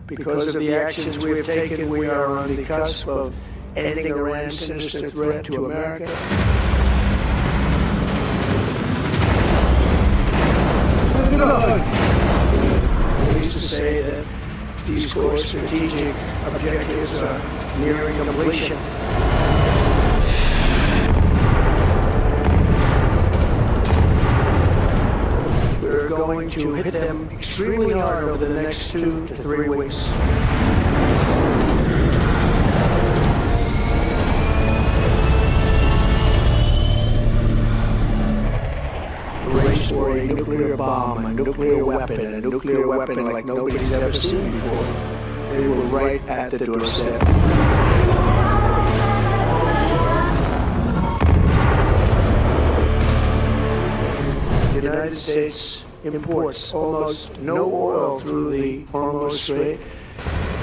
Because of the actions we have taken, we are on the cusp of ending Iran's sinister threat to America. Pleased to say that these core strategic objectives are nearing completion. We're going to hit them extremely hard over the next 2 to 3 weeks. Race for a nuclear bomb, a nuclear weapon like nobody's ever seen before. They were right at the doorstep. The United States imports almost no oil through the Hormuz Strait,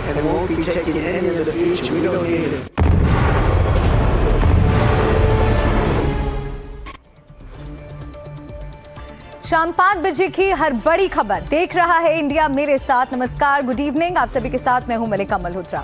and it won't be taking any in the future. We don't need it. शाम 5 बजे की हर बड़ी खबर देख रहा है India मेरे साथ। नमस्कार, गुड इवनिंग, आप सभी के साथ मैं हूं मलिका मल्होत्रा।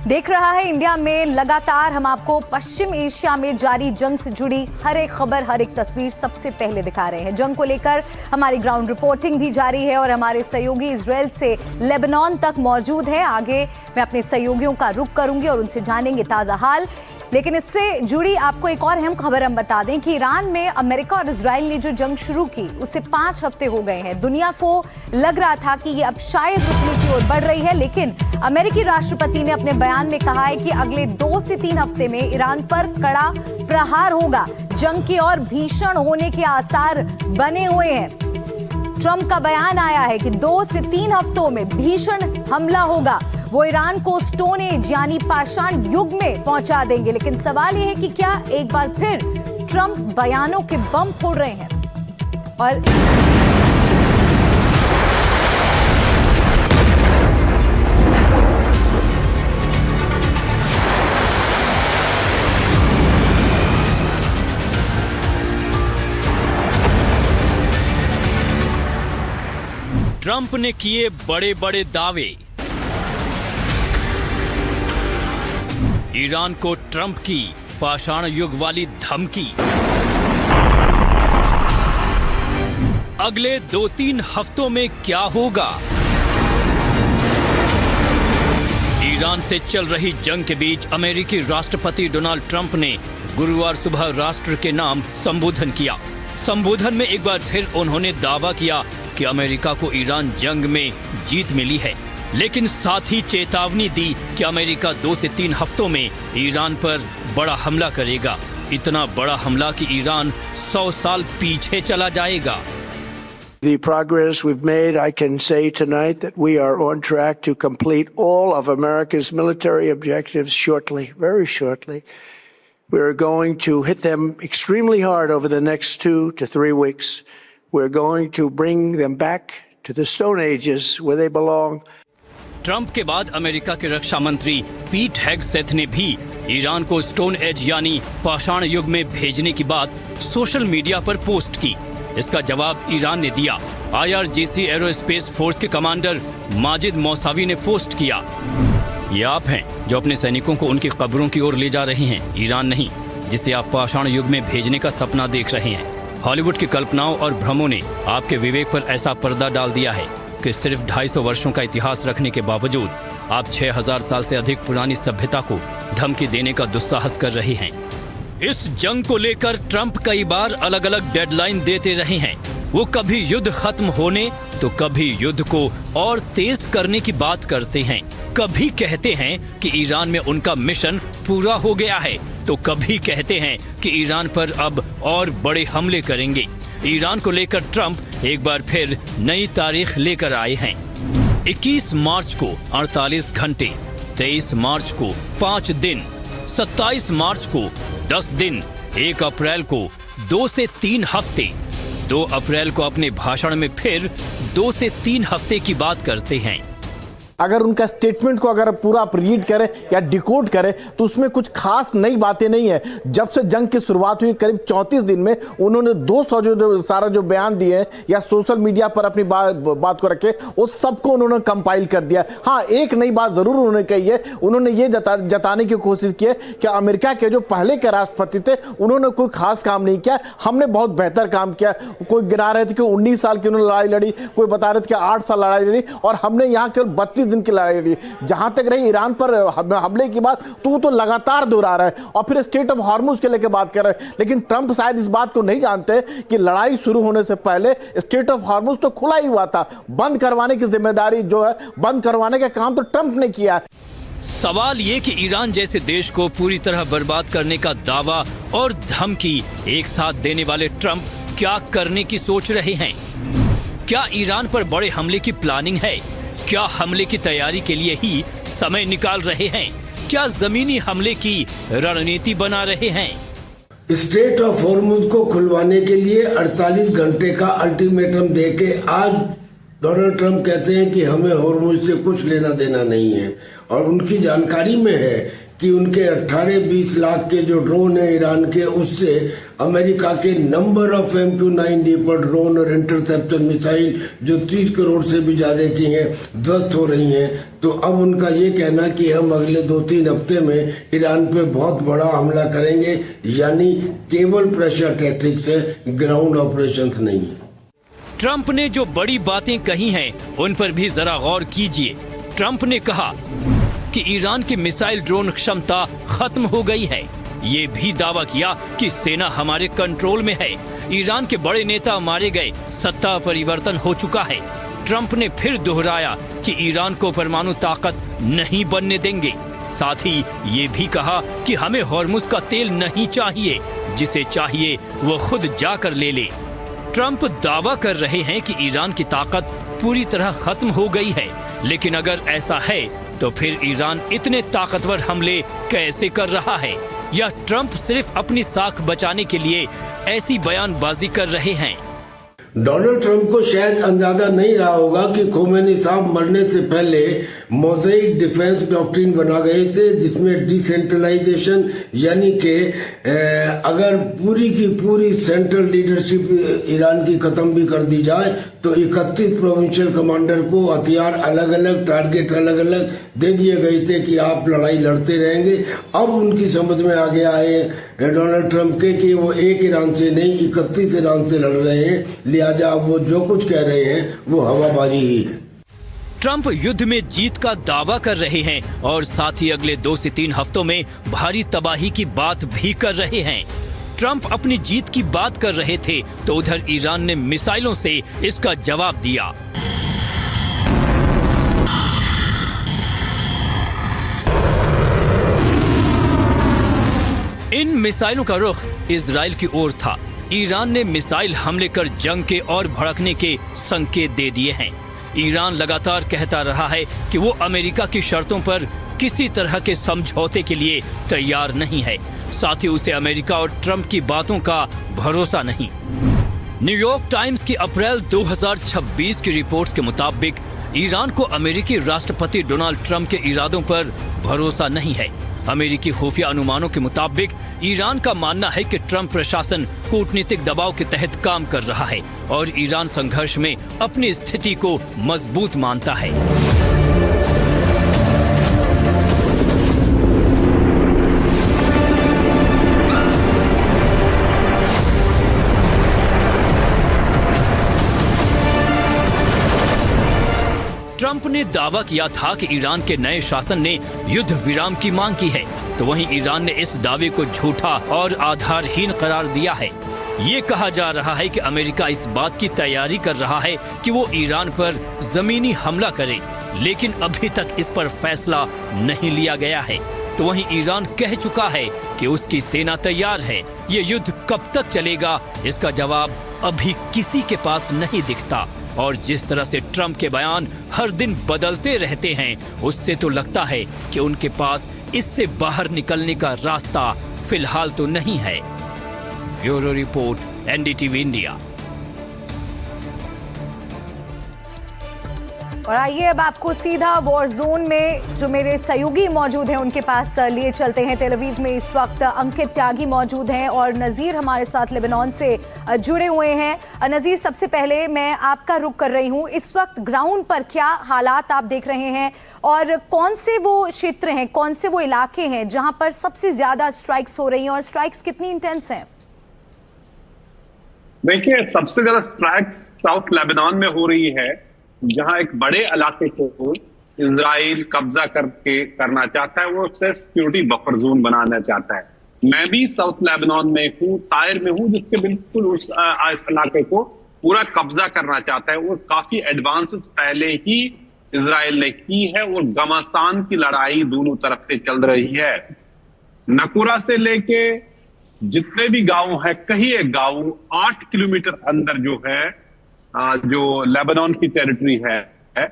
देख रहा है इंडिया में लगातार हम आपको पश्चिम एशिया में जारी जंग से जुड़ी हर एक खबर, हर एक तस्वीर सबसे पहले दिखा रहे हैं। जंग को लेकर हमारी ग्राउंड रिपोर्टिंग भी जारी है और हमारे सहयोगी इजराइल से लेबनान तक मौजूद है। आगे मैं अपने सहयोगियों का रुख करूंगी और उनसे जानेंगे ताज़ा हाल। लेकिन इससे जुड़ी आपको एक और अहम खबर हम बता दें कि ईरान में अमेरिका और इजराइल ने जो जंग शुरू की उससे 5 हफ्ते हो गए हैं। दुनिया को लग रहा था कि ये अब शायद रुकने की ओर बढ़ रही है, लेकिन अमेरिकी राष्ट्रपति ने अपने बयान में कहा है कि अगले 2 से 3 हफ्ते में ईरान पर कड़ा प्रहार होगा। जंग की और भीषण होने के आसार बने हुए हैं। ट्रंप का बयान आया है कि 2 से 3 हफ्तों में भीषण हमला होगा। वो ईरान को स्टोन एज यानी पाषाण युग में पहुंचा देंगे। लेकिन सवाल यह है कि क्या एक बार फिर ट्रंप बयानों के बम फोड़ रहे हैं? और ट्रंप ने किए बड़े बड़े दावे। ईरान को ट्रंप की पाषाण युग वाली धमकी। अगले 2-3 हफ्तों में क्या होगा? ईरान से चल रही जंग के बीच अमेरिकी राष्ट्रपति डोनाल्ड ट्रंप ने गुरुवार सुबह राष्ट्र के नाम संबोधन किया। संबोधन में एक बार फिर उन्होंने दावा किया कि अमेरिका को ईरान जंग में जीत मिली है, लेकिन साथ ही चेतावनी दी कि अमेरिका 2 से 3 हफ्तों में ईरान पर बड़ा हमला करेगा। इतना बड़ा हमला कि ईरान 100 साल पीछे चला जाएगा। The progress we've made, I can say tonight that we are on track to complete all of America's military objectives shortly, very shortly. We're going to hit them extremely hard over the next 2 to 3 weeks. We're going to bring them back to the Stone Ages where they belong. Trump के बाद America के रक्षा मंत्री Pete Hegseth ने भी Iran को stone age यानी पाषाण युग में भेजने की बात सोशल मीडिया पर पोस्ट की। इसका जवाब ईरान ने दिया। IRGC एरोस्पेस फोर्स के कमांडर माजिद मौसावी ने पोस्ट किया, ये आप हैं जो अपने सैनिकों को उनकी कब्रों की ओर ले जा रहे हैं, ईरान नहीं जिसे आप पाषाण युग में भेजने का सपना देख रहे हैं। हॉलीवुड की कल्पनाओं और भ्रमों ने आपके विवेक पर ऐसा पर्दा डाल दिया है कि सिर्फ 250 वर्षों का इतिहास रखने के बावजूद आप 6000 साल से अधिक पुरानी सभ्यता को धमकी देने का दुस्साहस कर रहे हैं। इस जंग को लेकर ट्रंप कई बार अलग अलग डेडलाइन देते रहे हैं। वो कभी युद्ध खत्म होने तो कभी युद्ध को और तेज करने की बात करते हैं। कभी कहते हैं कि ईरान में उनका मिशन पूरा हो गया है, तो कभी कहते हैं कि ईरान पर अब और बड़े हमले करेंगे। ईरान को लेकर ट्रंप एक बार फिर नई तारीख लेकर आए हैं। 21 मार्च को 48 घंटे, 23 मार्च को 5 दिन, 27 मार्च को 10 दिन, 1 अप्रैल को 2 से 3 हफ्ते, 2 अप्रैल को अपने भाषण में फिर 2 से 3 हफ्ते की बात करते हैं। अगर उनका स्टेटमेंट को अगर पूरा आप रीड करें या डिकोड करें तो उसमें कुछ खास नई बातें नहीं है। जब से जंग की शुरुआत हुई करीब 34 दिन में उन्होंने 200 जो बयान दिए हैं या सोशल मीडिया पर अपनी बात को रखे वो सबको उन्होंने कंपाइल कर दिया। हाँ, एक नई बात जरूर उन्होंने कही है, उन्होंने ये जताने की कोशिश की है कि अमेरिका के जो पहले के राष्ट्रपति थे उन्होंने कोई खास काम नहीं किया, हमने बहुत बेहतर काम किया। कोई गिना रहे थे कि 19 साल की उन्होंने लड़ाई लड़ी, कोई बता रहे थे कि 8 साल लड़ाई लड़ी और हमने यहाँ केवल 32 दिन की लड़ाई लड़ी। जहां तक रही ईरान पर हमले की बात तो लगातार दोहरा रहा है और फिर स्ट्रेट ऑफ हॉर्मुज के लेकर बात कर रहे हैं। लेकिन ट्रंप शायद इस बात को नहीं जानते कि लड़ाई शुरू होने से पहले स्ट्रेट ऑफ हॉर्मुज तो खुला ही हुआ था। बंद करवाने की जिम्मेदारी जो है, बंद करवाने का काम तो ट्रंप ने किया है। सवाल ये कि ईरान जैसे देश को पूरी तरह बर्बाद करने का दावा और धमकी एक साथ देने वाले ट्रंप क्या करने की सोच रहे हैं? क्या ईरान पर बड़े हमले की प्लानिंग है? क्या हमले की तैयारी के लिए ही समय निकाल रहे हैं? क्या जमीनी हमले की रणनीति बना रहे हैं? स्ट्रेट ऑफ हॉर्मुज को खुलवाने के लिए 48 घंटे का अल्टीमेटम देके आज डोनाल्ड ट्रंप कहते हैं कि हमें हॉर्मुज से कुछ लेना देना नहीं है और उनकी जानकारी में है कि उनके 18-20 लाख के जो ड्रोन है ईरान के, उससे अमेरिका के नंबर ऑफ MQ-9 पर ड्रोन और इंटरसेप्टर मिसाइल जो 30 करोड़ से भी ज्यादा की हैं ध्वस्त हो रही हैं। तो अब उनका ये कहना कि हम अगले 2-3 हफ्ते में ईरान पे बहुत बड़ा हमला करेंगे, यानी केवल प्रेशर टैक्टिक्स है, ग्राउंड ऑपरेशंस नहीं है। ट्रंप ने जो बड़ी बातें कही हैं उन पर भी जरा गौर कीजिए। ट्रंप ने कहा कि ईरान की मिसाइल ड्रोन क्षमता खत्म हो गई है। ये भी दावा किया कि सेना हमारे कंट्रोल में है। ईरान के बड़े नेता मारे गए, सत्ता परिवर्तन हो चुका है। ट्रंप ने फिर दोहराया कि ईरान को परमाणु ताकत नहीं बनने देंगे। साथ ही ये भी कहा कि हमें हॉर्मुज का तेल नहीं चाहिए, जिसे चाहिए वो खुद जाकर ले ले। ट्रंप दावा कर रहे हैं कि ईरान की ताकत पूरी तरह खत्म हो गई है, लेकिन अगर ऐसा है तो फिर ईरान इतने ताकतवर हमले कैसे कर रहा है? या ट्रंप सिर्फ अपनी साख बचाने के लिए ऐसी बयानबाजी कर रहे हैं? डोनाल्ड ट्रंप को शायद अंदाजा नहीं रहा होगा कि खोमेनी साहब मरने से पहले मोज़ेक डिफेंस डॉक्ट्रिन बना गए थे, जिसमें डिसेंट्रलाइजेशन यानी कि अगर पूरी की पूरी सेंट्रल लीडरशिप ईरान की खत्म भी कर दी जाए तो 31 प्रोविंशियल कमांडर को हथियार अलग अलग, टारगेट अलग अलग दे दिए गए थे कि आप लड़ाई लड़ते रहेंगे। अब उनकी समझ में आ गया है डोनाल्ड ट्रंप के कि वो एक ईरान से नहीं 31 ईरान से लड़ रहे हैं, लिहाजा अब वो जो कुछ कह रहे हैं वो हवाबाजी ही है। ट्रंप युद्ध में जीत का दावा कर रहे हैं और साथ ही अगले 2 से 3 हफ्तों में भारी तबाही की बात भी कर रहे हैं। ट्रंप अपनी जीत की बात कर रहे थे तो उधर ईरान ने मिसाइलों से इसका जवाब दिया। इन मिसाइलों का रुख इजराइल की ओर था। ईरान ने मिसाइल हमले कर जंग के और भड़कने के संकेत दे दिए हैं। ईरान लगातार कहता रहा है कि वो अमेरिका की शर्तों पर किसी तरह के समझौते के लिए तैयार नहीं है। साथ ही उसे अमेरिका और ट्रंप की बातों का भरोसा नहीं। न्यूयॉर्क टाइम्स की अप्रैल 2026 की रिपोर्ट्स के मुताबिक ईरान को अमेरिकी राष्ट्रपति डोनाल्ड ट्रंप के इरादों पर भरोसा नहीं है। अमेरिकी खुफिया अनुमानों के मुताबिक ईरान का मानना है कि ट्रंप प्रशासन कूटनीतिक दबाव के तहत काम कर रहा है और ईरान संघर्ष में अपनी स्थिति को मजबूत मानता है। ट्रंप ने दावा किया था कि ईरान के नए शासन ने युद्ध विराम की मांग की है, तो वहीं ईरान ने इस दावे को झूठा और आधारहीन करार दिया है। ये कहा जा रहा है कि अमेरिका इस बात की तैयारी कर रहा है कि वो ईरान पर जमीनी हमला करे, लेकिन अभी तक इस पर फैसला नहीं लिया गया है। तो वहीं ईरान कह चुका है कि उसकी सेना तैयार है। ये युद्ध कब तक चलेगा, इसका जवाब अभी किसी के पास नहीं दिखता। और जिस तरह से ट्रंप के बयान हर दिन बदलते रहते हैं, उससे तो लगता है कि उनके पास इससे बाहर निकलने का रास्ता फिलहाल तो नहीं है। Bureau report, NDTV India. और आइए अब आपको सीधा वॉर जोन में जो मेरे सहयोगी मौजूद हैं उनके पास लिए चलते हैं। तेल अवीव में इस वक्त अंकित त्यागी मौजूद हैं और नज़ीर हमारे साथ लेबनान से जुड़े हुए हैं। नज़ीर, सबसे पहले मैं आपका रुख कर रही हूं, इस वक्त ग्राउंड पर क्या हालात आप देख रहे हैं और कौन से वो क्षेत्र हैं, कौन से वो इलाके हैं जहां पर सबसे ज्यादा स्ट्राइक्स हो रही हैं और स्ट्राइक्स कितनी इंटेंस हैं? देखिए, सबसे ज्यादा स्ट्राइक्स साउथ लेबनान में हो रही है, जहां एक बड़े इलाके को इजराइल कब्जा करना चाहता है। वो सिर्फ सिक्योरिटी बफर जोन बनाना चाहता है। मैं भी साउथ लेबनान में हूँ, तायर में हूँ, जिसके बिल्कुल उस इलाके को पूरा कब्जा करना चाहता है। और काफी एडवांसेस पहले ही इजराइल ने की है और घमासान की लड़ाई दोनों तरफ से चल रही है। नकुरा से लेके जितने भी गांव है, कहीं एक गांव 8 किलोमीटर अंदर जो है, जो लेबनान की टेरिटरी है,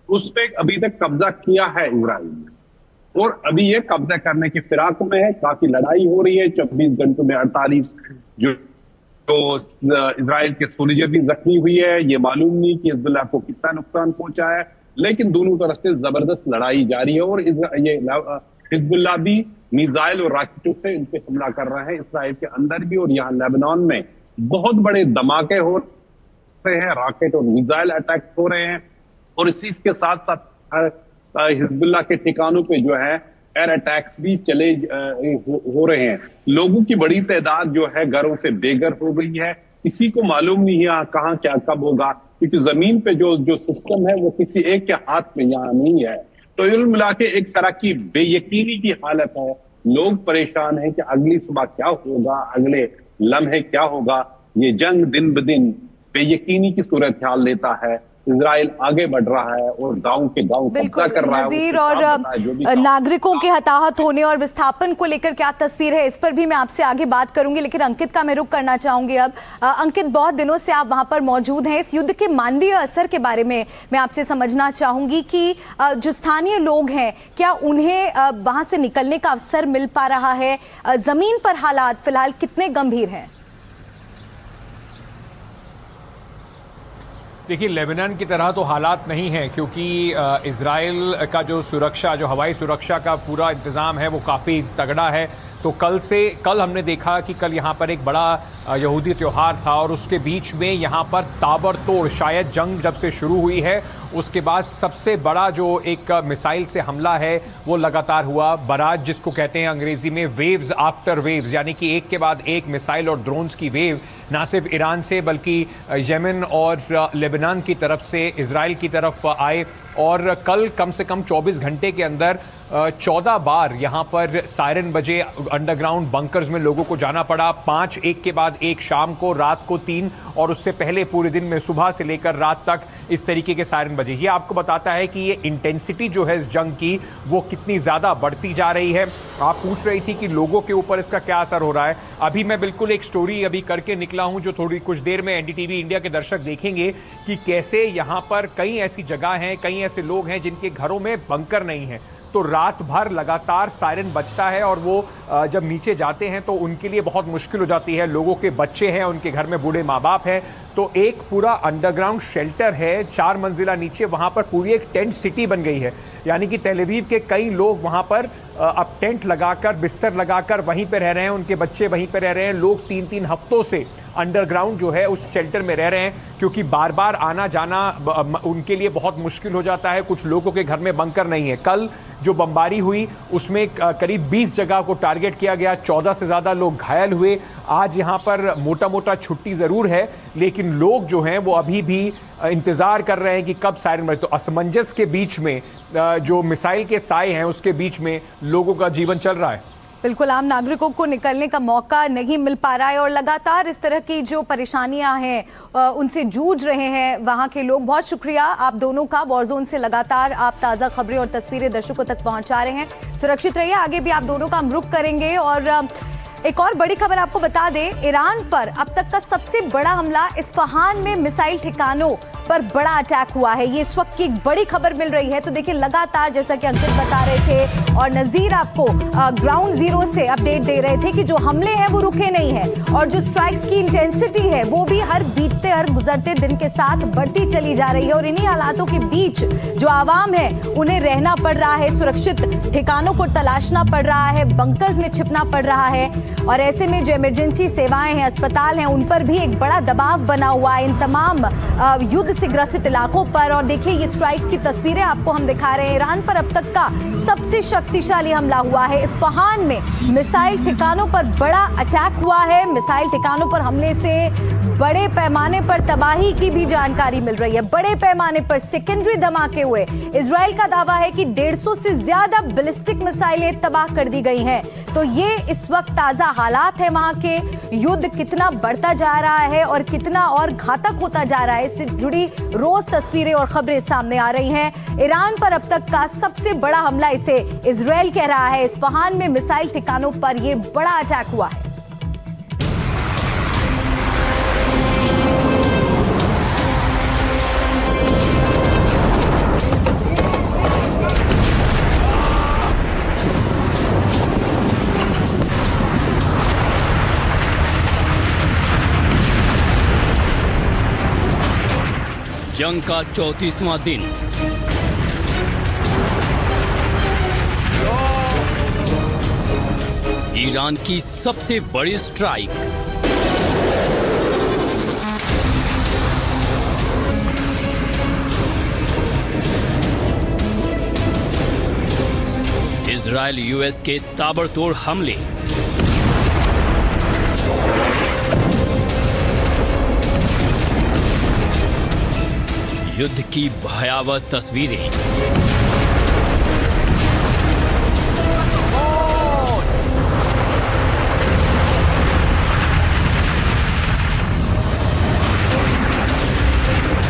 उस पे अभी तक कब्जा किया है इजराइल ने और अभी ये कब्जा करने की फिराक में है। काफी लड़ाई हो रही है। 24 घंटों में 48 जो इजराइल के सोल्जर भी जख्मी हुई है। ये मालूम नहीं कि हिजबुल्लाह को कितना नुकसान पहुंचा है, लेकिन दोनों तरफ से जबरदस्त लड़ाई जारी है और ये हिजबुल्लाह भी मिसाइल और रॉकेटों से इन पे हमला कर रहा है, इजराइल के अंदर भी। और यहाँ लेबनान में बहुत बड़े धमाके हो रहे हैं, रॉकेट और मिसाइल अटैक हो रहे हैं। और इसी के साथ साथ हिजबुल्लाह के ठिकानों पे जो है एयर अटैक्स भी हो रहे हैं। लोगों की बड़ी तादाद जो है घरों से बेघर हो गई है। किसी को मालूम नहीं है कहाँ क्या कब होगा, क्योंकि जमीन पे जो सिस्टम है वो किसी एक के हाथ में यहाँ नहीं है। तो कुल मिला के एक तरह की बेयकीनी की हालत है। लोग परेशान हैं कि अगली सुबह क्या होगा, अगले लम्हे क्या होगा। ये जंग दिन ब दिन बेयकीनी की सूरत ख्याल लेता है। इजराइल आगे बढ़ रहा है और गांव के गांव कब्जा कर रहा है। नज़ीर, और नागरिकों के हताहत होने और विस्थापन को लेकर क्या तस्वीर है, इस पर भी मैं आपसे आगे बात करूंगी, लेकिन अंकित का मैं रुख करना चाहूंगी अब। अंकित, बहुत दिनों से आप वहां पर मौजूद हैं। इस युद्ध के मानवीय असर के बारे में मैं आपसे समझना चाहूंगी कि जो स्थानीय लोग हैं, क्या उन्हें वहां से निकलने का अवसर मिल पा रहा है? जमीन पर हालात फिलहाल कितने गंभीर हैं? देखिए, लेबनान की तरह तो हालात नहीं हैं, क्योंकि इजराइल का जो सुरक्षा, जो हवाई सुरक्षा का पूरा इंतज़ाम है वो काफ़ी तगड़ा है। तो कल हमने देखा कि कल यहाँ पर एक बड़ा यहूदी त्यौहार था और उसके बीच में यहाँ पर ताबड़तोड़, शायद जंग जब से शुरू हुई है उसके बाद सबसे बड़ा जो एक मिसाइल से हमला है वो लगातार हुआ। बराज जिसको कहते हैं अंग्रेजी में, वेव्स आफ्टर वेव्स, यानी कि एक के बाद एक मिसाइल और ड्रोन्स की वेव ना सिर्फ ईरान से बल्कि यमन और लेबनान की तरफ से इजराइल की तरफ आए। और कल कम से कम 24 घंटे के अंदर 14 बार यहाँ पर सायरन बजे, अंडरग्राउंड बंकर्स में लोगों को जाना पड़ा। 5 एक के बाद एक, शाम को, रात को 3 और उससे पहले पूरे दिन में सुबह से लेकर रात तक इस तरीके के सायरन बजे। ये आपको बताता है कि ये इंटेंसिटी जो है इस जंग की वो कितनी ज़्यादा बढ़ती जा रही है। आप पूछ रही थी कि लोगों के ऊपर इसका क्या असर हो रहा है। अभी मैं बिल्कुल एक स्टोरी अभी करके निकला हूं जो थोड़ी कुछ देर में एनडीटीवी इंडिया के दर्शक देखेंगे कि कैसे यहाँ पर कई ऐसी जगह हैं, कई ऐसे लोग हैं जिनके घरों में बंकर नहीं है, तो रात भर लगातार सायरन बजता है और वो जब नीचे जाते हैं तो उनके लिए बहुत मुश्किल हो जाती है। लोगों के बच्चे हैं, उनके घर में बूढ़े माँ बाप हैं, तो एक पूरा अंडरग्राउंड शेल्टर है 4 मंजिला नीचे, वहाँ पर पूरी एक टेंट सिटी बन गई है। यानी कि तेल अवीव के कई लोग वहाँ पर अब टेंट लगाकर, बिस्तर लगाकर वहीं पे रह रहे हैं, उनके बच्चे वहीं पे रह रहे हैं। लोग 3-3 हफ्तों से अंडरग्राउंड जो है उस शेल्टर में रह रहे हैं, क्योंकि बार बार आना जाना उनके लिए बहुत मुश्किल हो जाता है। कुछ लोगों के घर में बंकर नहीं है। कल जो बमबारी हुई उसमें करीब 20 जगह को टारगेट किया गया, 14 से ज़्यादा लोग घायल हुए। आज यहाँ पर मोटा मोटा छुट्टी ज़रूर है, लेकिन लोग जो हैं वो अभी भी इंतज़ार कर रहे हैं कि कब सायरन बजे। तो असमंजस के बीच में, जो मिसाइल के साए हैं उसके बीच में लोगों का जीवन चल रहा है। बिल्कुल, आम नागरिकों को निकलने का मौका नहीं मिल पा रहा है और लगातार इस तरह की जो परेशानियां हैं उनसे जूझ रहे हैं वहां के लोग। बहुत शुक्रिया आप दोनों का, वॉर जोन से लगातार आप ताज़ा खबरें और तस्वीरें दर्शकों तक पहुंचा रहे हैं। सुरक्षित रहिए, आगे भी आप दोनों का हम रुख करेंगे। और एक और बड़ी खबर आपको बता दें, ईरान पर अब तक का सबसे बड़ा हमला इस्फहान में मिसाइल ठिकानों पर बड़ा अटैक हुआ है। ये इस वक्त की एक बड़ी खबर मिल रही है। तो देखिए लगातार जैसा कि अंकित बता रहे थे और नजीर आपको ग्राउंड जीरो से अपडेट दे रहे थे कि जो हमले हैं वो रुके नहीं है और जो स्ट्राइक्स की इंटेंसिटी है वो भी हर गुजरते दिन के साथ बढ़ती चली जा रही है। और इन्हीं हालातों के बीच जो आवाम है उन्हें रहना पड़ रहा है, सुरक्षित ठिकानों को तलाशना पड़ रहा है, बंकर्स में छिपना पड़ रहा है। और ऐसे में जो इमरजेंसी सेवाएं हैं, अस्पताल हैं, उन पर भी एक बड़ा दबाव बना हुआ है इन तमाम युद्ध से ग्रसित इलाकों पर। और देखिए ये स्ट्राइक्स की तस्वीरें आपको हम दिखा रहे हैं। ईरान पर अब तक का सबसे शक्तिशाली हमला हुआ है। इस्फहान में मिसाइल ठिकानों पर बड़ा अटैक हुआ है। मिसाइल ठिकानों पर हमले से बड़े पैमाने पर तबाही की भी जानकारी मिल रही है। बड़े पैमाने पर सेकेंडरी धमाके हुए। इजराइल का दावा है कि 150 से ज्यादा बैलिस्टिक मिसाइलें तबाह कर दी गई हैं। तो ये इस वक्त ताजा हालात है वहां के। युद्ध कितना बढ़ता जा रहा है और कितना और घातक होता जा रहा है, इससे जुड़ी रोज तस्वीरें और खबरें सामने आ रही हैं। ईरान पर अब तक का सबसे बड़ा हमला इसे इजराइल कह रहा है। इस्फहान में मिसाइल ठिकानों पर यह बड़ा अटैक हुआ है। जंग का 34वां दिन। ईरान की सबसे बड़ी स्ट्राइक। इजराइल यूएस के ताबड़तोड़ हमले। युद्ध की भयावह तस्वीरें।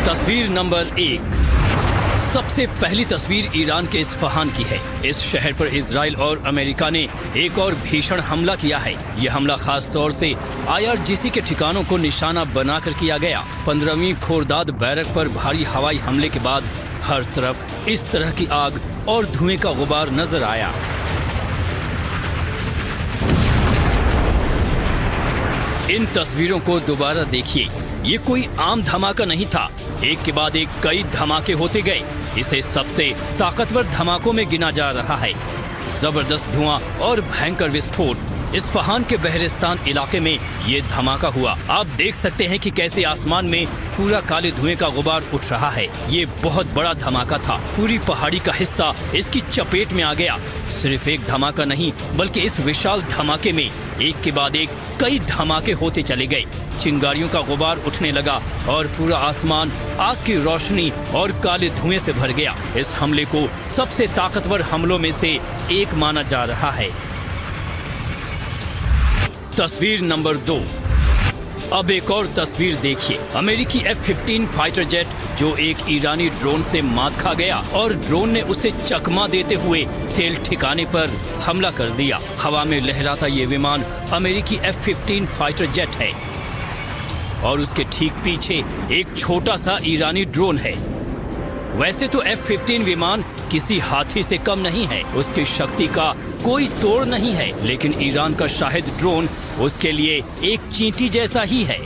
तस्वीर नंबर 1। सबसे पहली तस्वीर ईरान के इस्फहान की है। इस शहर पर इजराइल और अमेरिका ने एक और भीषण हमला किया है। यह हमला खास तौर से IRGC के ठिकानों को निशाना बनाकर किया गया। 15वीं खोरदाद बैरक पर भारी हवाई हमले के बाद हर तरफ इस तरह की आग और धुएं का गुबार नजर आया। इन तस्वीरों को दोबारा देखिए। ये कोई आम धमाका नहीं था। एक के बाद एक कई धमाके होते गए। इसे सबसे ताकतवर धमाकों में गिना जा रहा है। जबरदस्त धुआं और भयंकर विस्फोट। इस्फहान के बहरिस्तान इलाके में ये धमाका हुआ। आप देख सकते हैं कि कैसे आसमान में पूरा काले धुएं का गुबार उठ रहा है। ये बहुत बड़ा धमाका था। पूरी पहाड़ी का हिस्सा इसकी चपेट में आ गया। सिर्फ एक धमाका नहीं, बल्कि इस विशाल धमाके में एक के बाद एक कई धमाके होते चले गए। चिंगारियों का गुबार उठने लगा और पूरा आसमान आग की रोशनी और काले धुएं से भर गया। इस हमले को सबसे ताकतवर हमलों में से एक माना जा रहा है। तस्वीर नंबर 2। अब एक और तस्वीर देखिए। अमेरिकी F-15 फाइटर जेट जो एक ईरानी ड्रोन से मात खा गया और ड्रोन ने उसे चकमा देते हुए तेल ठिकाने पर हमला कर दिया। हवा में लहराता ये विमान अमेरिकी F-15 फाइटर जेट है और उसके ठीक पीछे एक छोटा सा ईरानी ड्रोन है। वैसे तो F-15 विमान किसी हाथी से कम नहीं है, उसकी शक्ति का कोई तोड़ नहीं है, लेकिन ईरान का शाहिद ड्रोन उसके लिए एक चींटी जैसा ही है।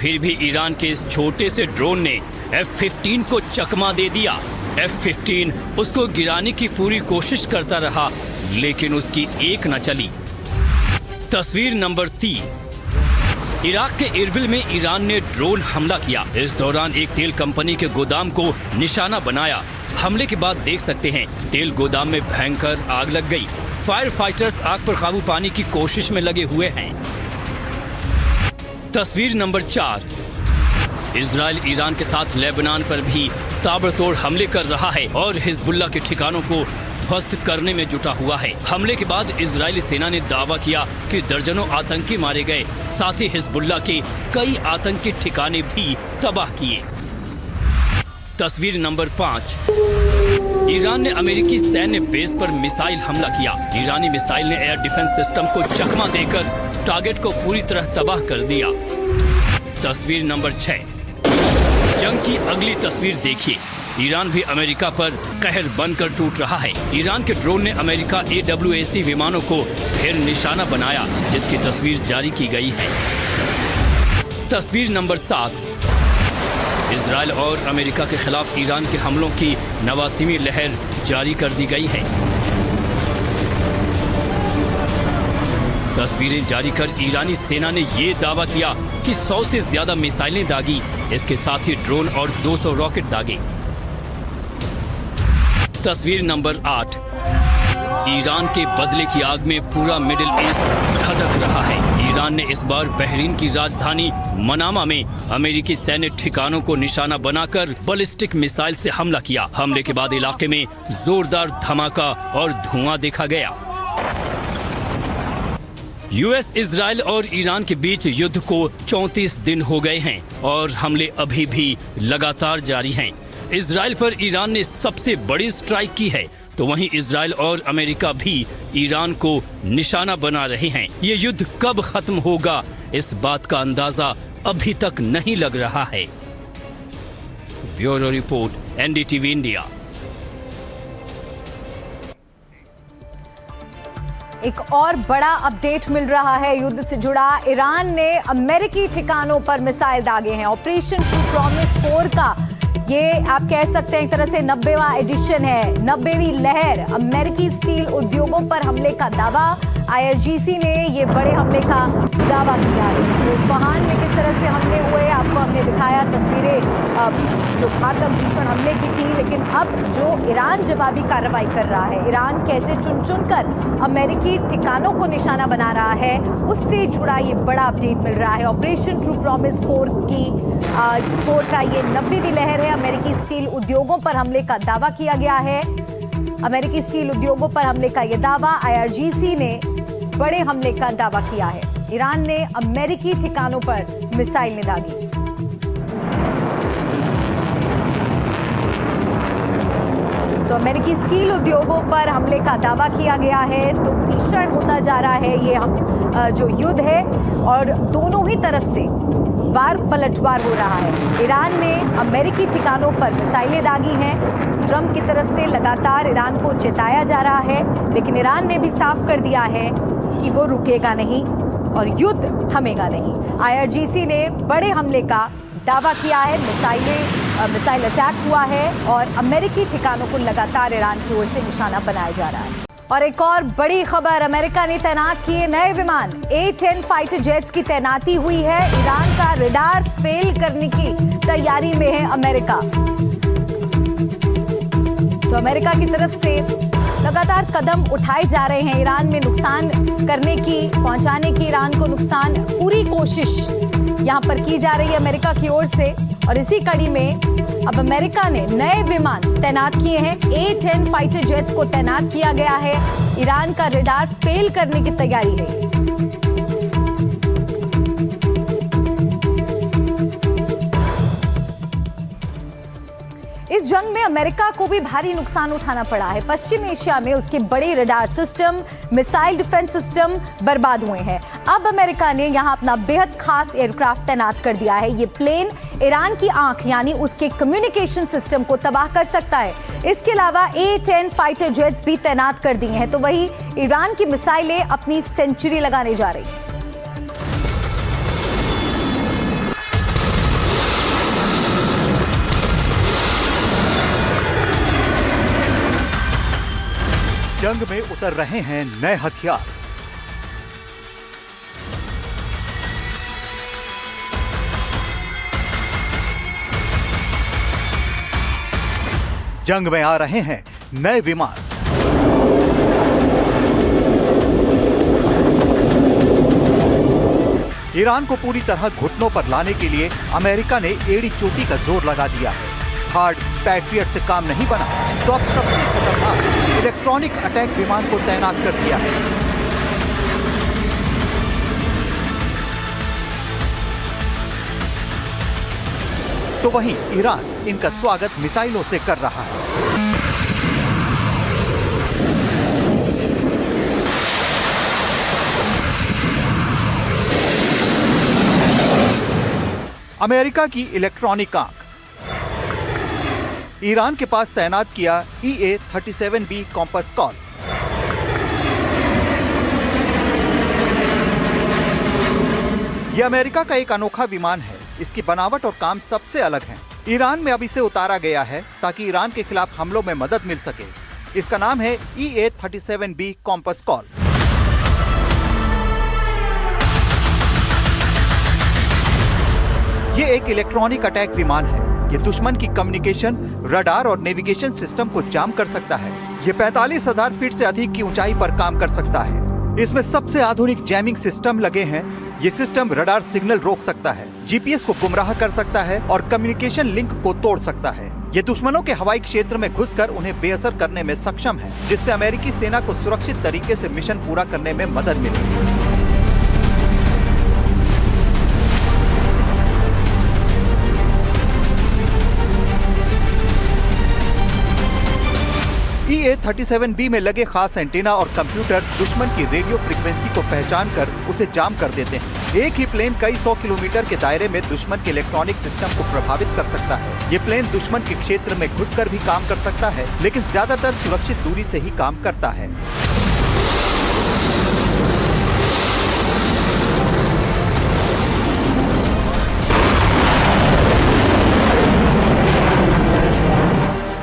फिर भी ईरान के इस छोटे से ड्रोन ने F-15 को चकमा दे दिया। F-15 उसको गिराने की पूरी कोशिश करता रहा, लेकिन उसकी एक न चली। तस्वीर नंबर 3। इराक के इरबिल में ईरान ने ड्रोन हमला किया। इस दौरान एक तेल कंपनी के गोदाम को निशाना बनाया। हमले के बाद देख सकते हैं तेल गोदाम में भयंकर आग लग गई। फायर फाइटर्स आग पर काबू पाने की कोशिश में लगे हुए हैं। तस्वीर नंबर 4। इजराइल ईरान के साथ लेबनान पर भी ताबड़तोड़ हमले कर रहा है और हिजबुल्लाह के ठिकानों को ध्वस्त करने में जुटा हुआ है। हमले के बाद इजरायली सेना ने दावा किया कि दर्जनों आतंकी मारे गए, साथ ही हिजबुल्लाह के कई आतंकी ठिकाने भी तबाह किए। तस्वीर नंबर 5। ईरान ने अमेरिकी सैन्य बेस पर मिसाइल हमला किया। ईरानी मिसाइल ने एयर डिफेंस सिस्टम को चकमा देकर टारगेट को पूरी तरह तबाह कर दिया। तस्वीर नंबर 6। जंग की अगली तस्वीर देखिए। ईरान भी अमेरिका पर कहर बनकर टूट रहा है। ईरान के ड्रोन ने अमेरिका AWAC विमानों को फिर निशाना बनाया, जिसकी तस्वीर जारी की गई है। तस्वीर नंबर 7। इजराइल और अमेरिका के खिलाफ ईरान के हमलों की 89वीं लहर जारी कर दी गई है। तस्वीरें जारी कर ईरानी सेना ने ये दावा किया कि 100 से ज्यादा मिसाइलें दागी, इसके साथ ही ड्रोन और 200 रॉकेट दागे। तस्वीर नंबर 8। ईरान के बदले की आग में पूरा मिडिल ईस्ट धधक रहा है। ईरान ने इस बार बहरीन की राजधानी मनामा में अमेरिकी सैन्य ठिकानों को निशाना बनाकर बैलिस्टिक मिसाइल से हमला किया। हमले के बाद इलाके में जोरदार धमाका और धुआं देखा गया। यूएस, इजराइल और ईरान के बीच युद्ध को 34 दिन हो गए हैं और हमले अभी भी लगातार जारी हैं। इजराइल पर ईरान ने सबसे बड़ी स्ट्राइक की है, तो वहीं इजराइल और अमेरिका भी ईरान को निशाना बना रहे हैं। ये युद्ध कब खत्म होगा, इस बात का अंदाजा अभी तक नहीं लग रहा है। Bureau report, NDTV India. एक और बड़ा अपडेट मिल रहा है युद्ध से जुड़ा। ईरान ने अमेरिकी ठिकानों पर मिसाइल दागे हैं। ऑपरेशन ट्रू प्रॉमिस 4 का ये आप कह सकते हैं एक तरह से 90वां एडिशन है, 90वीं लहर। अमेरिकी स्टील उद्योगों पर हमले का दावा। IRGC ने ये बड़े हमले का दावा किया है। तो इस्फहान में किस तरह से हमले हुए आपको हमने दिखाया तस्वीरें, जो घातक भीषण हमले की थी। लेकिन अब जो ईरान जवाबी कार्रवाई कर रहा है, ईरान कैसे चुन चुन कर अमेरिकी ठिकानों को निशाना बना रहा है, उससे जुड़ा ये बड़ा अपडेट मिल रहा है। ऑपरेशन ट्रू प्रॉमिस 4 का ये 90वीं लहर है। अमेरिकी स्टील उद्योगों पर हमले का दावा किया गया है। अमेरिकी स्टील उद्योगों पर हमले का यह दावा, IRGC ने बड़े हमले का दावा किया है। ईरान ने अमेरिकी ठिकानों पर मिसाइलें दागी। तो अमेरिकी स्टील उद्योगों पर हमले का दावा किया गया है। तो भीषण होता जा रहा है ये जो युद्ध है, और दोनों ही तरफ से वार पलटवार हो रहा है। ईरान ने अमेरिकी ठिकानों पर मिसाइलें दागी हैं। ट्रंप की तरफ से लगातार ईरान को चेताया जा रहा है, लेकिन ईरान ने भी साफ कर दिया है कि वो रुकेगा नहीं और युद्ध थमेगा नहीं। IRGC ने बड़े हमले का दावा किया है। मिसाइल अटैक हुआ है और अमेरिकी ठिकानों को लगातार ईरान की ओर से निशाना बनाया जा रहा है। और एक और बड़ी खबर, अमेरिका ने तैनात किए नए विमान। A-10 फाइटर जेट्स की तैनाती हुई है। ईरान का रडार फेल करने की तैयारी में है अमेरिका। तो अमेरिका की तरफ से लगातार कदम उठाए जा रहे हैं ईरान में नुकसान करने की, पहुंचाने की ईरान को नुकसान, पूरी कोशिश यहां पर की जा रही है अमेरिका की ओर से। और इसी कड़ी में अब अमेरिका ने नए विमान तैनात किए हैं। A-10 फाइटर जेट्स को तैनात किया गया है। ईरान का रडार फेल करने की तैयारी है। इस जंग में अमेरिका को भी भारी नुकसान उठाना पड़ा है। पश्चिम एशिया में उसके बड़े radar system, missile defence system बर्बाद हुए हैं। अब अमेरिका ने यहां अपना बेहद खास एयरक्राफ्ट तैनात कर दिया है। ये प्लेन ईरान की आंख यानी उसके कम्युनिकेशन सिस्टम को तबाह कर सकता है। इसके अलावा A-10 फाइटर जेट्स भी तैनात कर दिए हैं। तो वही ईरान की मिसाइलें अपनी सेंचुरी लगाने जा रही हैं। जंग में उतर रहे हैं नए हथियार। जंग में आ रहे हैं नए विमान। ईरान को पूरी तरह घुटनों पर लाने के लिए अमेरिका ने एड़ी चोटी का जोर लगा दिया है। हार्ड पैट्रियट से काम नहीं बना तो अब सबसे खतरनाक इलेक्ट्रॉनिक अटैक विमान को तैनात कर दिया है। तो वहीं ईरान इनका स्वागत मिसाइलों से कर रहा है। अमेरिका की इलेक्ट्रॉनिक आंख ईरान के पास तैनात किया EA-37B कॉम्पस कॉल। यह अमेरिका का एक अनोखा विमान है। इसकी बनावट और काम सबसे अलग है। ईरान में अब इसे उतारा गया है ताकि ईरान के खिलाफ हमलों में मदद मिल सके। इसका नाम है EA-37B कॉम्पस कॉल। ये एक इलेक्ट्रॉनिक अटैक विमान है। ये दुश्मन की कम्युनिकेशन, रडार और नेविगेशन सिस्टम को जाम कर सकता है। ये 45,000 फीट से अधिक की ऊंचाई पर काम कर सकता है। इसमें सबसे आधुनिक जैमिंग सिस्टम लगे हैं। ये सिस्टम रडार सिग्नल रोक सकता है, जीपीएस को गुमराह कर सकता है और कम्युनिकेशन लिंक को तोड़ सकता है। ये दुश्मनों के हवाई क्षेत्र में घुसकर उन्हें बेअसर करने में सक्षम है, जिससे अमेरिकी सेना को सुरक्षित तरीके से मिशन पूरा करने में मदद मिलेगी। EA-37B में लगे खास एंटीना और कंप्यूटर दुश्मन की रेडियो फ्रीक्वेंसी को पहचान कर उसे जाम कर देते हैं। एक ही प्लेन कई 100 किलोमीटर के दायरे में दुश्मन के इलेक्ट्रॉनिक सिस्टम को प्रभावित कर सकता है। ये प्लेन दुश्मन के क्षेत्र में घुसकर भी काम कर सकता है, लेकिन ज्यादातर सुरक्षित दूरी से ही काम करता है।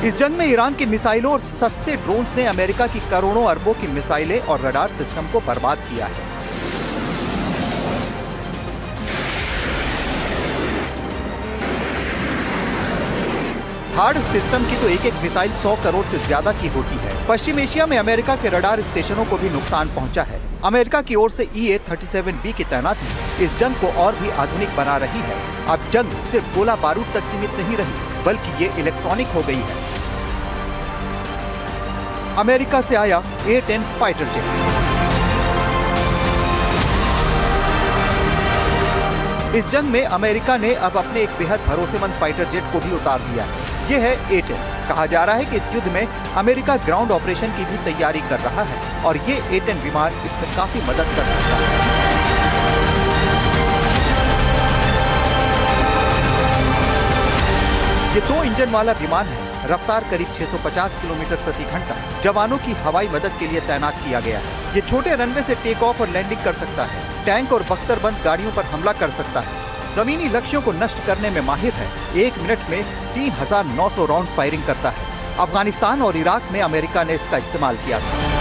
इस जंग में ईरान की मिसाइलों और सस्ते ड्रोन्स ने अमेरिका की करोड़ों अरबों की मिसाइलें और रडार सिस्टम को बर्बाद किया है। थार्ड सिस्टम की तो एक मिसाइल 100 करोड़ से ज्यादा की होती है। पश्चिम एशिया में अमेरिका के रडार स्टेशनों को भी नुकसान पहुंचा है। अमेरिका की ओर से EA-37B की तैनाती इस जंग को और भी आधुनिक बना रही है। अब जंग सिर्फ गोला बारूद तक सीमित नहीं रही, बल्कि ये इलेक्ट्रॉनिक हो गई है। अमेरिका से आया A-10 फाइटर जेट। इस जंग में अमेरिका ने अब अपने एक बेहद भरोसेमंद फाइटर जेट को भी उतार दिया है। ये है A-10। कहा जा रहा है कि इस युद्ध में अमेरिका ग्राउंड ऑपरेशन की भी तैयारी कर रहा है और ये A-10 विमान इसमें काफी मदद कर सकता है। ये 2 इंजन वाला विमान है। रफ्तार करीब 650 किलोमीटर प्रति घंटा। जवानों की हवाई मदद के लिए तैनात किया गया है। ये छोटे रनवे से टेक ऑफ और लैंडिंग कर सकता है। टैंक और बख्तरबंद गाड़ियों पर हमला कर सकता है। जमीनी लक्ष्यों को नष्ट करने में माहिर है। 1 मिनट में 3,900 राउंड फायरिंग करता है। अफगानिस्तान और इराक में अमेरिका ने इसका इस्तेमाल किया था।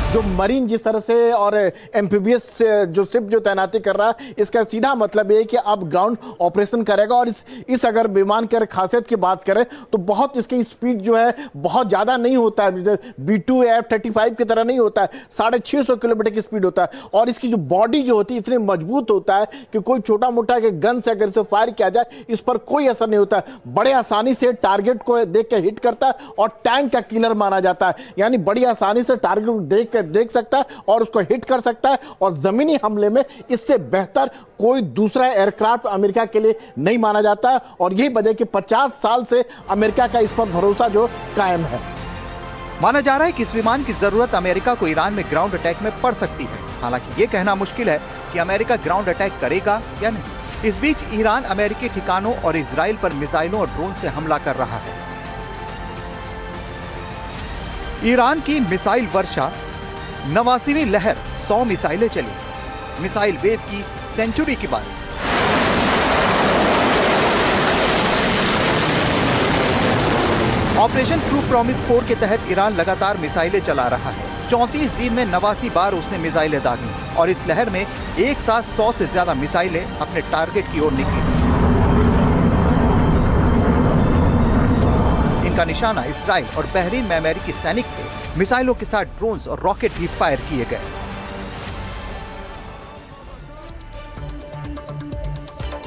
जो मरीन जिस तरह से और एम्फीबियस जो शिप जो तैनाती कर रहा है, इसका सीधा मतलब ये है कि अब ग्राउंड ऑपरेशन करेगा। और इस अगर विमान की खासियत की बात करें तो बहुत इसकी स्पीड जो है बहुत ज़्यादा नहीं होता है। B-2 F-35 की तरह नहीं होता है। 650 किलोमीटर की स्पीड होता है। और इसकी जो बॉडी जो होती है इतनी मजबूत होता है कि कोई छोटा मोटा के गन से अगर इसे फायर किया जाए इस पर कोई असर नहीं होता है। बड़े आसानी से टारगेट को देख के हिट करता है और टैंक का किलर माना जाता है। यानी बड़ी आसानी से टारगेट को देख सकता है और उसको हिट कर सकता है। और जमीनी हमले में इससे बेहतर कोई दूसरा एयरक्राफ्ट अमेरिका के लिए नहीं माना जाता है। और यही वजह कि 50 साल से अमेरिका का इस पर भरोसा जो कायम है। माना जा रहा है कि इस विमान की जरूरत अमेरिका को ईरान में ग्राउंड अटैक में पड़ सकती है। हालांकि ये कहना मुश्किल है कि अमेरिका ग्राउंड अटैक करेगा या नहीं। इस बीच ईरान अमेरिकी ठिकानों और इजराइल पर मिसाइलों और ड्रोन से हमला कर रहा है। ईरान की मिसाइल वर्षा, 89वीं लहर, 100 मिसाइलें चली। मिसाइल वेव की सेंचुरी की बात। ऑपरेशन ट्रू प्रॉमिस 4 के तहत ईरान लगातार मिसाइलें चला रहा है। 34 दिन में 89 बार उसने मिसाइलें दागी और इस लहर में एक साथ 100 से ज्यादा मिसाइलें अपने टारगेट की ओर निकली। इनका निशाना इसराइल और बहरीन में अमेरिकी सैनिक थे। मिसाइलों के साथ ड्रोन्स और रॉकेट भी फायर किए गए।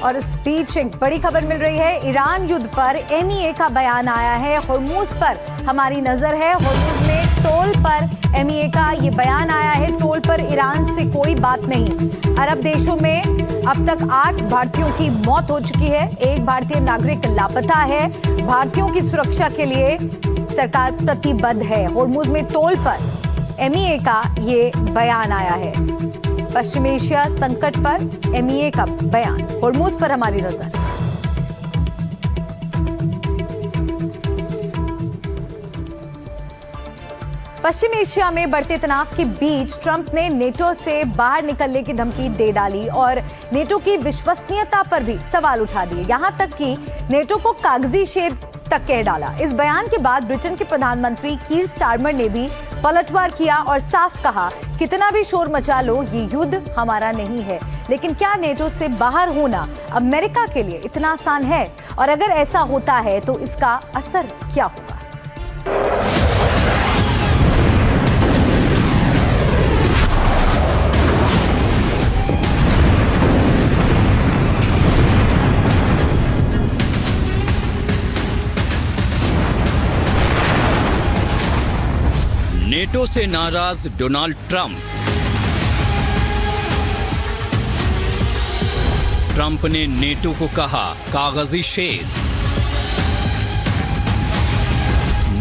और इस बीच एक बड़ी खबर मिल रही है। ईरान युद्ध पर MEA का बयान आया है। होर्मुज पर हमारी नजर है। होर्मुज में टोल पर MEA का ये बयान आया है। टोल पर ईरान से कोई बात नहीं। अरब देशों में अब तक 8 भारतीयों की मौत हो चुकी है। एक भारतीय नागरिक लापता है। भारतीयों की सुरक्षा के लिए सरकार प्रतिबद्ध है। होर्मुज में टोल पर MEA का ये बयान आया है। पश्चिम एशिया संकट पर MEA का बयान। होर्मुज पर हमारी नजर। पश्चिम एशिया में बढ़ते तनाव के बीच ट्रंप ने नेटो से बाहर निकलने की धमकी दे डाली और नेटो की विश्वसनीयता पर भी सवाल उठा दिए। यहां तक कि नेटो को कागजी शेर तक कह डाला। इस बयान के बाद ब्रिटेन के प्रधानमंत्री कीर स्टारमर ने भी पलटवार किया और साफ कहा, कितना भी शोर मचा लो, ये युद्ध हमारा नहीं है। लेकिन क्या नेटो से बाहर होना अमेरिका के लिए इतना आसान है? और अगर ऐसा होता है तो इसका असर क्या होगा? नेटो से नाराज डोनाल्ड ट्रंप। ट्रंप ने नेटो को कहा कागजी शेर।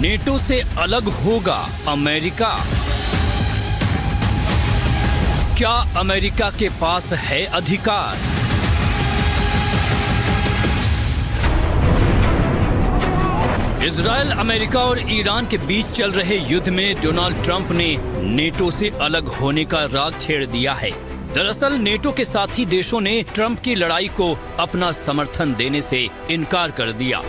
नेटो से अलग होगा अमेरिका। क्या अमेरिका के पास है अधिकार? इजराइल, अमेरिका और ईरान के बीच चल रहे युद्ध में डोनाल्ड ट्रंप ने नेटो से अलग होने का राग छेड़ दिया है। दरअसल नेटो के साथी देशों ने ट्रंप की लड़ाई को अपना समर्थन देने से इनकार कर दिया।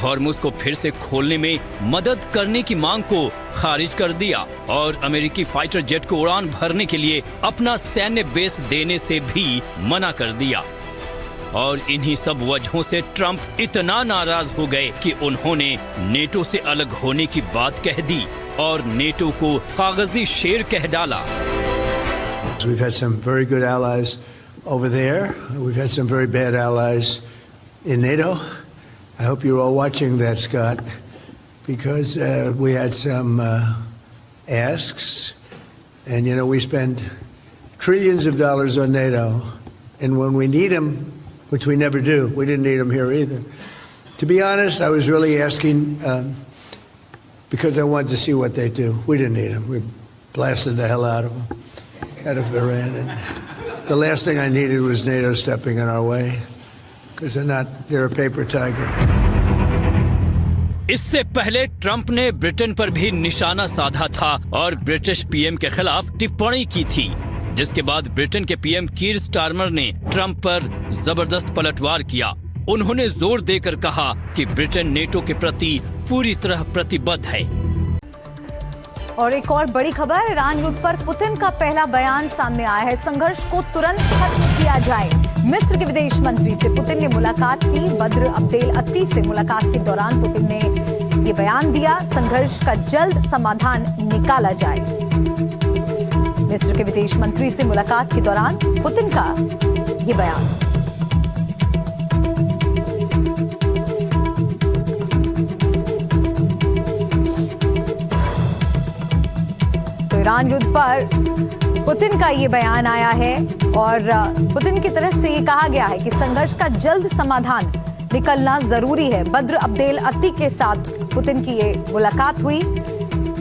हॉर्मुज को फिर से खोलने में मदद करने की मांग को खारिज कर दिया और अमेरिकी फाइटर जेट को उड़ान भरने के लिए अपना सैन्य बेस देने से भी मना कर दिया। और इन्हीं सब वजहों से ट्रंप इतना नाराज हो गए कि उन्होंने नेटो से अलग होने की बात कह दी और नेटो को कागजी शेर कह डाला। We've had some very good allies over there. We've had some very bad allies in NATO. I hope you're all watching that, Scott, because we had some asks, and you know we spend trillions of dollars on NATO, and when we need them, which we never do, we didn't need them here either. To be honest, I was really asking because I wanted to see what they do. We didn't need them. We blasted the hell out of them, out of Iran, and the last thing I needed was NATO stepping in our way, because they're a paper tiger. इससे पहले Trump ने Britain पर भी निशाना साधा था और British PM के खिलाफ टिप्पणी की थी, जिसके बाद ब्रिटेन के पीएम कीर स्टारमर ने ट्रंप पर जबरदस्त पलटवार किया। उन्होंने जोर देकर कहा कि ब्रिटेन नेटो के प्रति पूरी तरह प्रतिबद्ध है। और एक और बड़ी खबर, ईरान युद्ध पर पुतिन का पहला बयान सामने आया है। संघर्ष को तुरंत खत्म किया जाए। मिस्र के विदेश मंत्री से पुतिन ने मुलाकात की। बद्र अब्देल अत्ती से मुलाकात के दौरान पुतिन ने ये बयान दिया, संघर्ष का जल्द समाधान निकाला जाए। मिस्र के विदेश मंत्री से मुलाकात के दौरान पुतिन का ये बयान। तो ईरान युद्ध पर पुतिन का ये बयान आया है और पुतिन की तरफ से ये कहा गया है कि संघर्ष का जल्द समाधान निकलना जरूरी है। बद्र अब्देल अत्ती के साथ पुतिन की ये मुलाकात हुई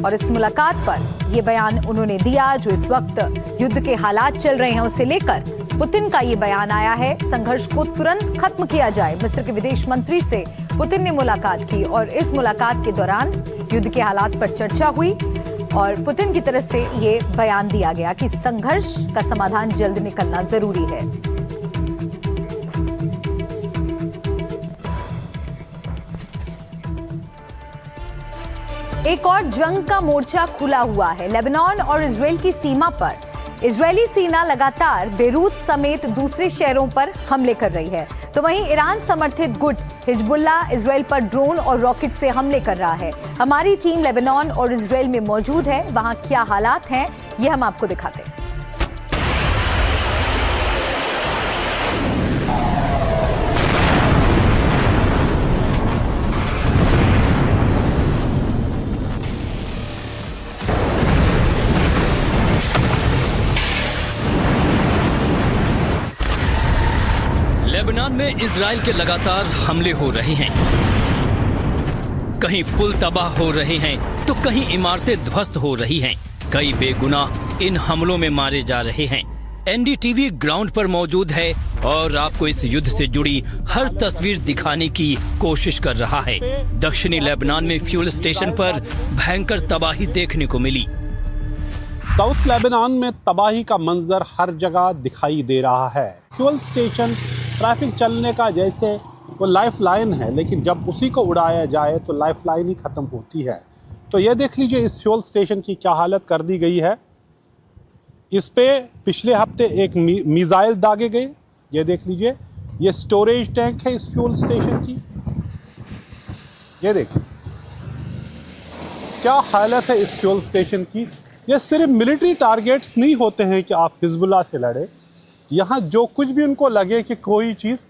और इस मुलाकात पर ये बयान उन्होंने दिया। जो इस वक्त युद्ध के हालात चल रहे हैं उसे लेकर पुतिन का ये बयान आया है, संघर्ष को तुरंत खत्म किया जाए। मिस्र के विदेश मंत्री से पुतिन ने मुलाकात की और इस मुलाकात के दौरान युद्ध के हालात पर चर्चा हुई और पुतिन की तरफ से ये बयान दिया गया कि संघर्ष का समाधान जल्द निकलना जरूरी है। एक और जंग का मोर्चा खुला हुआ है लेबनान और इजराइल की सीमा पर। इजरायली सेना लगातार बेरूत समेत दूसरे शहरों पर हमले कर रही है, तो वहीं ईरान समर्थित गुट हिजबुल्ला इजराइल पर ड्रोन और रॉकेट से हमले कर रहा है। हमारी टीम लेबनान और इजराइल में मौजूद है, वहां क्या हालात हैं ये हम आपको दिखाते हैं। लेबनान में इजराइल के लगातार हमले हो रहे हैं। कहीं पुल तबाह हो रहे हैं तो कहीं इमारतें ध्वस्त हो रही हैं। कई बेगुनाह इन हमलों में मारे जा रहे हैं। एनडीटीवी ग्राउंड पर मौजूद है और आपको इस युद्ध से जुड़ी हर तस्वीर दिखाने की कोशिश कर रहा है। दक्षिणी लेबनान में फ्यूल स्टेशन पर भयंकर तबाही देखने को मिली। साउथ लेबनान में तबाही का मंजर हर जगह दिखाई दे रहा है। फ्यूल स्टेशन ट्रैफिक चलने का जैसे वो लाइफ लाइन है, लेकिन जब उसी को उड़ाया जाए तो लाइफ लाइन ही ख़त्म होती है। तो ये देख लीजिए इस फ्यूल स्टेशन की क्या हालत कर दी गई है। इस पे पिछले हफ्ते एक मिसाइल दागे गए। ये देख लीजिए, ये स्टोरेज टैंक है इस फ्यूल स्टेशन की। ये देखिए क्या हालत है इस फ्यूल स्टेशन की। ये सिर्फ मिलिट्री टारगेट नहीं होते हैं कि आप हिजबुल्लाह से लड़े, यहाँ जो कुछ भी उनको लगे कि कोई चीज़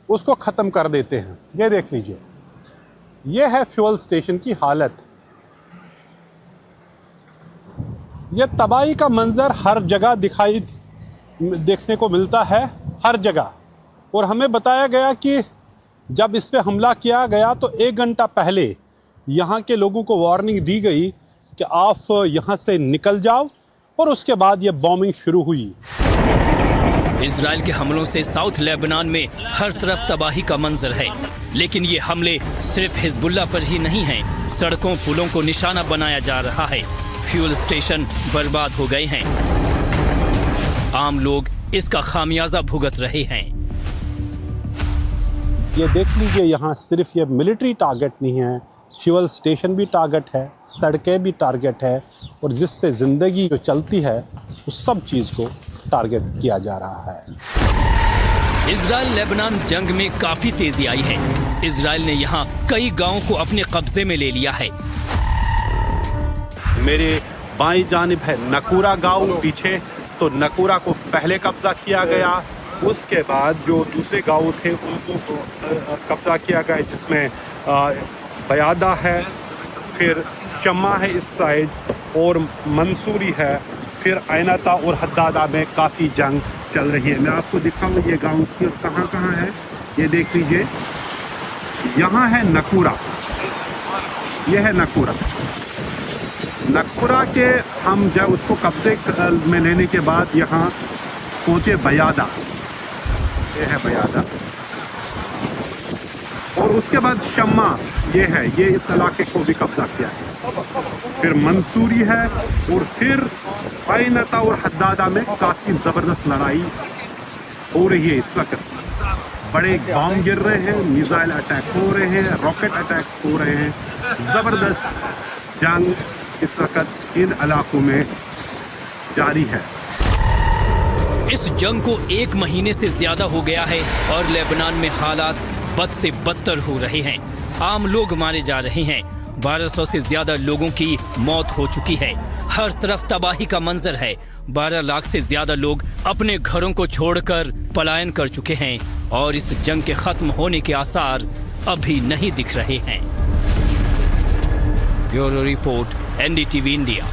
उसको ख़त्म कर देते हैं। ये देख लीजिए, ये है फ्यूल स्टेशन की हालत। ये तबाही का मंजर हर जगह देखने को मिलता है, हर जगह। और हमें बताया गया कि जब इस पे हमला किया गया तो 1 घंटा पहले यहाँ के लोगों को वार्निंग दी गई कि आप यहाँ से निकल जाओ, और उसके बाद ये बॉम्बिंग शुरू हुई। इजराइल के हमलों से साउथ लेबनान में हर तरफ तबाही का मंजर है, लेकिन ये हमले सिर्फ हिजबुल्लाह पर ही नहीं हैं। सड़कों पुलों को निशाना बनाया जा रहा है। फ्यूल स्टेशन बर्बाद हो गए हैं। आम लोग इसका खामियाजा भुगत रहे हैं। ये देख लीजिए, यहाँ सिर्फ ये मिलिट्री टारगेट नहीं है, फ्यूल स्टेशन भी टारगेट है, सड़कें भी टारगेट है, और जिससे ज़िंदगी जो चलती है उस सब चीज़ को टारगेट किया जा रहा है। इजराइल लेबनान जंग में काफी तेजी आई है। इजराइल ने यहाँ कई गांवों को अपने कब्जे में ले लिया है। मेरे बाईं जानिब है नकूरा गांव पीछे, तो नकूरा को पहले कब्जा किया गया। उसके बाद जो दूसरे गांव थे उनको कब्जा किया गया, जिसमें बयादा है, फिर शम्मा है इस साइड, और मंसूरी है, फिर ऐनता और हद्दादा में काफ़ी जंग चल रही है। मैं आपको दिखाऊँ ये गांव कहाँ कहाँ है। ये देख लीजिए, यहाँ है नकूरा, ये है नकूरा। नकूरा के हम जब उसको कब्जे में लेने के बाद यहाँ पहुँचे बयादा, ये है बयादा, और उसके बाद शम्मा ये है, ये इस इलाके को भी कब्जा किया है। फिर मंसूरी है, और फिर ऐनता और हद्दादा में काफ़ी ज़बरदस्त लड़ाई हो रही है इस वक्त। बड़े बम गिर रहे हैं, मिसाइल अटैक हो रहे हैं, रॉकेट अटैक्स हो रहे हैं। ज़बरदस्त जंग इस वक्त इन इलाकों में जारी है। इस जंग को 1 महीने से ज्यादा हो गया है और लेबनान में हालात बद से बदतर हो रहे हैं। आम लोग मारे जा रहे हैं। 1200 से ज्यादा लोगों की मौत हो चुकी है। हर तरफ तबाही का मंजर है। 12 लाख से ज्यादा लोग अपने घरों को छोड़कर पलायन कर चुके हैं और इस जंग के खत्म होने के आसार अभी नहीं दिख रहे हैं। Bureau report, NDTV India.